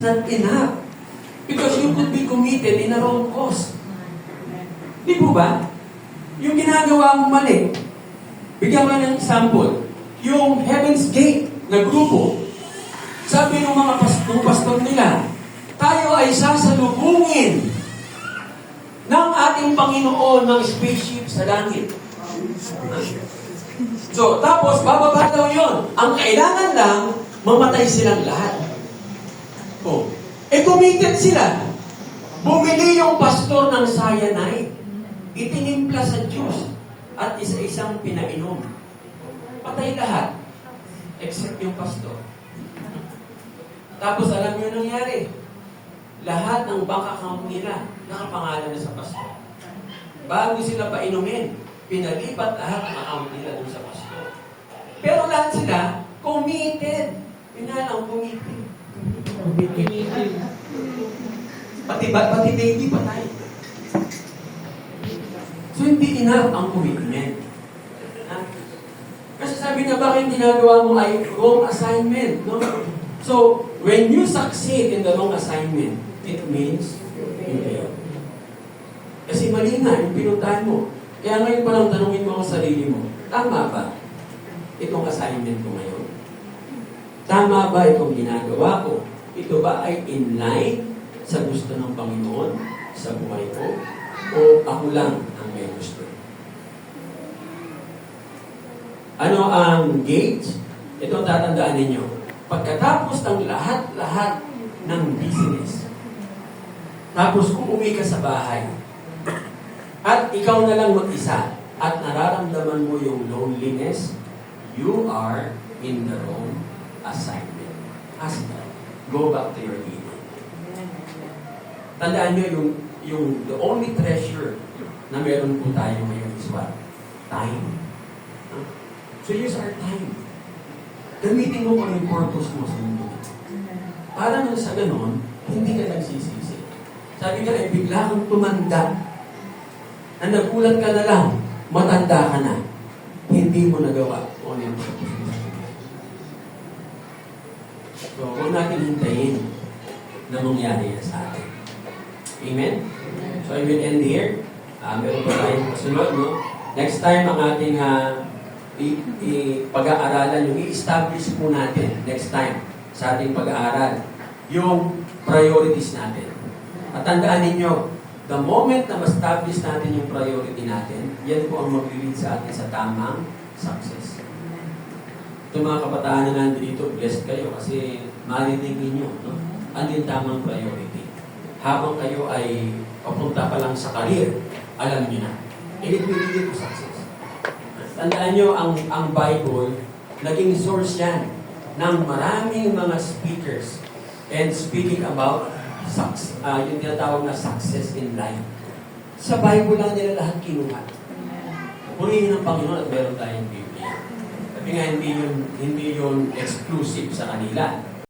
not enough. Because you could be committed in a wrong cause. Di po ba? Yung ginagawa mong mali, bigyan ko ng example, yung Heaven's Gate na grupo, sabi ng mga pastor nila, tayo ay sasalubungin ng ating Panginoon ng spaceship sa langit. So, tapos, bababa daw yun. Ang kailangan lang, mamatay silang lahat. Oh. Committed sila. Bumili yung pastor ng cyanide. Itinimpla sa juice. At isa-isang pinainom. Patay lahat. Except yung pastor. Tapos, alam niyo nangyari. Lahat ng bank account nila, nakapangalan na sa pastor. Bago sila painumin, pinalipat lahat ng account nila dun sa pastor. Pero lahat sila, committed. Pinalang committed. Pati baby patay. So, hindi enough ang commitment. Kasi sabi na bakit ginagawa mo ay wrong assignment. No? So, when you succeed in the wrong assignment, it means you fail. Kasi mali na yung pinuntahan mo. Kaya ngayon pa lang tanungin mo ang sarili mo, tama ba itong assignment ko ngayon? Tama ba itong ginagawa ko? Ito ba ay in line sa gusto ng Panginoon sa buhay ko? O ako lang ang may gusto? Ano ang gate? Ito ang tatandaan ninyo. Pagkatapos ng lahat-lahat ng business, tapos uuwi ka sa bahay, at ikaw na lang mag-isa, at nararamdaman mo yung loneliness, you are in the wrong assignment. Ask God. Go back to your healing. Tandaan nyo yung the only treasure na meron po tayo ngayon is what? Time. So use our time. Gamitin mo kung yung purpose mo sa mundo. Para nang sa ganon, hindi ka nagsisisi. Sabi nga, bigla kang tumanda. Na nagulat ka na lang, matanda ka na. Hindi mo nagawa kung ano yung purpose mo. So, huwag natin hintayin na mangyari yan sa atin. Amen? So, I will end here. Meron pa tayong kasunod, no? Next time, ang ating pag-aaralan, yung i-establish po natin next time sa ating pag-aaral, yung priorities natin. At tandaan ninyo, the moment na ma-establish natin yung priority natin, yan po ang mag-lead sa atin sa tamang success. Itong mga kabataan na nandito, blessed kayo kasi marinig ninyo, no? Ano yung tamang priority? Habang kayo ay papunta pa lang sa career, alam niyo na. It will lead to success. Tandaan nyo, ang Bible, naging source yan ng maraming mga speakers and speaking about yung tinatawag na success in life. Sa Bible lang nila lahat kinuha. Purihin ng Panginoon at meron tayong Biblia. Sabi nga, hindi yun exclusive sa kanila.